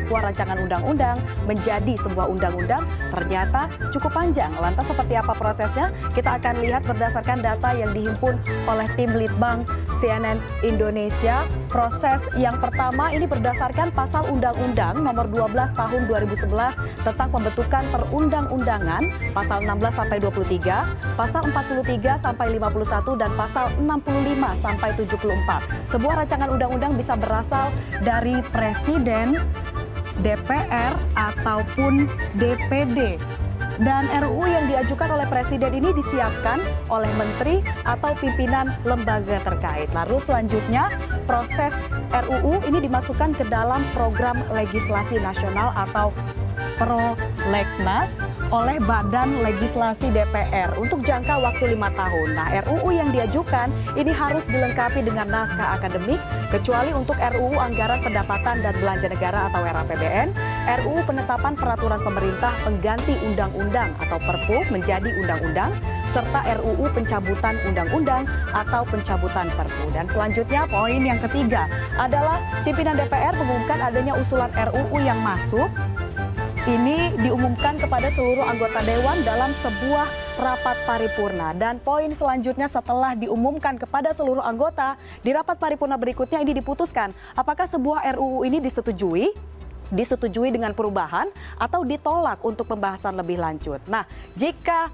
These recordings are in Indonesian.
sebuah rancangan undang-undang menjadi sebuah undang-undang ternyata cukup panjang. Lantas seperti apa prosesnya? Kita akan lihat berdasarkan data yang dihimpun oleh tim Litbang CNN Indonesia. Proses yang pertama ini berdasarkan pasal Undang-Undang nomor 12 tahun 2011 tentang pembentukan perundang-undangan, pasal 16 sampai 23, pasal 43 sampai 51 dan pasal 65 sampai 74. Sebuah rancangan undang-undang bisa berasal dari Presiden, DPR ataupun DPD. Dan RUU yang diajukan oleh Presiden ini disiapkan oleh Menteri atau pimpinan lembaga terkait. Lalu selanjutnya proses RUU ini dimasukkan ke dalam program legislasi nasional atau Prolegnas oleh Badan Legislasi DPR untuk jangka waktu 5 tahun. Nah, RUU yang diajukan ini harus dilengkapi dengan naskah akademik, kecuali untuk RUU Anggaran Pendapatan dan Belanja Negara atau RAPBN, RUU Penetapan Peraturan Pemerintah Pengganti Undang-Undang atau Perpu menjadi Undang-Undang, serta RUU Pencabutan Undang-Undang atau Pencabutan Perpu. Dan selanjutnya poin yang ketiga adalah pimpinan DPR mengumumkan adanya usulan RUU yang masuk. Ini diumumkan kepada seluruh anggota Dewan dalam sebuah rapat paripurna. Dan poin selanjutnya setelah diumumkan kepada seluruh anggota, di rapat paripurna berikutnya ini diputuskan apakah sebuah RUU ini disetujui dengan perubahan atau ditolak untuk pembahasan lebih lanjut. Nah, jika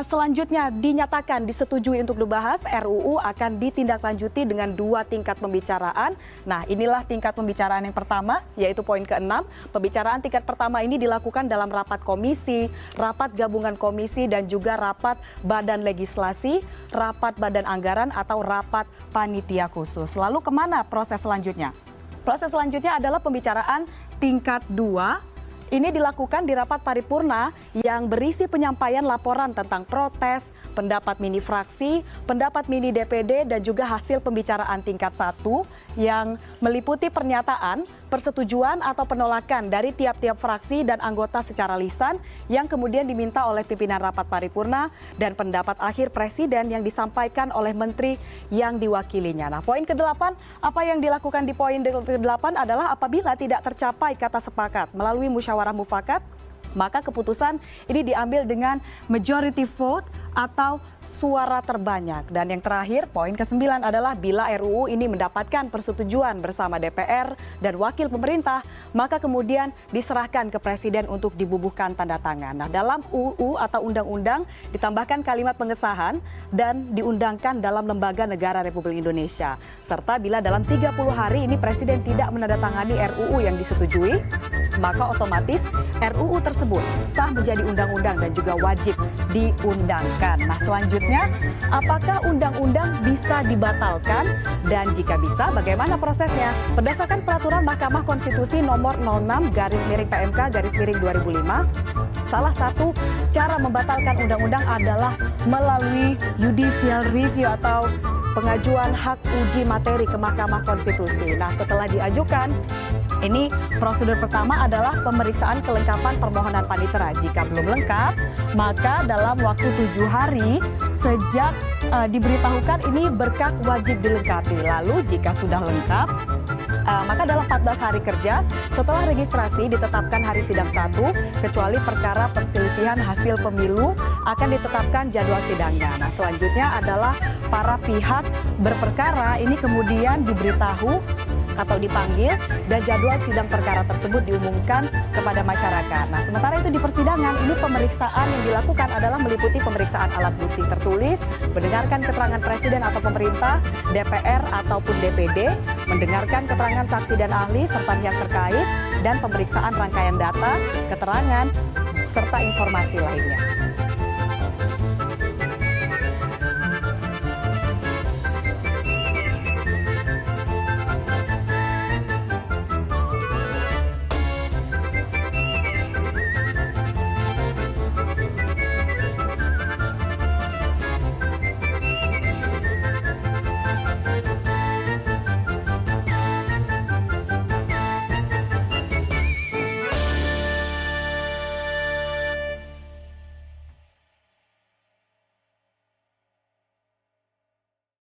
selanjutnya dinyatakan disetujui untuk dibahas, RUU akan ditindaklanjuti dengan 2 tingkat pembicaraan. Nah, inilah tingkat pembicaraan yang pertama, yaitu poin ke-6. Pembicaraan tingkat pertama ini dilakukan dalam rapat komisi, rapat gabungan komisi, dan juga rapat badan legislasi, rapat badan anggaran atau rapat panitia khusus. Lalu kemana proses selanjutnya? Proses selanjutnya adalah pembicaraan tingkat 2. Ini dilakukan di rapat paripurna yang berisi penyampaian laporan tentang protes, pendapat mini fraksi, pendapat mini DPD, dan juga hasil pembicaraan tingkat 1 yang meliputi pernyataan, persetujuan atau penolakan dari tiap-tiap fraksi dan anggota secara lisan yang kemudian diminta oleh pimpinan rapat paripurna, dan pendapat akhir Presiden yang disampaikan oleh menteri yang diwakilinya. Nah, poin ke-8, apa yang dilakukan di poin ke-8 adalah apabila tidak tercapai kata sepakat melalui musyawarah mufakat, maka keputusan ini diambil dengan majority vote atau suara terbanyak. Dan yang terakhir, poin ke-9 adalah bila RUU ini mendapatkan persetujuan bersama DPR dan wakil pemerintah, maka kemudian diserahkan ke Presiden untuk dibubuhkan tanda tangan. Nah, dalam UU atau undang-undang ditambahkan kalimat pengesahan dan diundangkan dalam lembaga negara Republik Indonesia. Serta bila dalam 30 hari ini Presiden tidak menandatangani RUU yang disetujui, maka otomatis RUU tersebut sah menjadi undang-undang dan juga wajib diundangkan. Nah, selanjutnya, apakah undang-undang bisa dibatalkan? Dan jika bisa, bagaimana prosesnya? Berdasarkan peraturan Mahkamah Konstitusi nomor 06/PMK/2005, salah satu cara membatalkan undang-undang adalah melalui judicial review atau pengajuan hak uji materi ke Mahkamah Konstitusi. Nah, setelah diajukan, ini prosedur pertama adalah pemeriksaan kelengkapan permohonan panitera. Jika belum lengkap, maka dalam waktu 7 hari sejak diberitahukan ini berkas wajib dilengkapi. Lalu jika sudah lengkap, maka dalam 14 hari kerja setelah registrasi ditetapkan hari sidang 1, kecuali perkara perselisihan hasil pemilu akan ditetapkan jadwal sidangnya. Nah, selanjutnya adalah para pihak berperkara ini kemudian diberitahu atau dipanggil dan jadwal sidang perkara tersebut diumumkan kepada masyarakat. Nah, sementara itu di persidangan ini pemeriksaan yang dilakukan adalah meliputi pemeriksaan alat bukti tertulis, mendengarkan keterangan Presiden atau pemerintah, DPR ataupun DPD, mendengarkan keterangan saksi dan ahli serta pihak terkait, dan pemeriksaan rangkaian data, keterangan, serta informasi lainnya.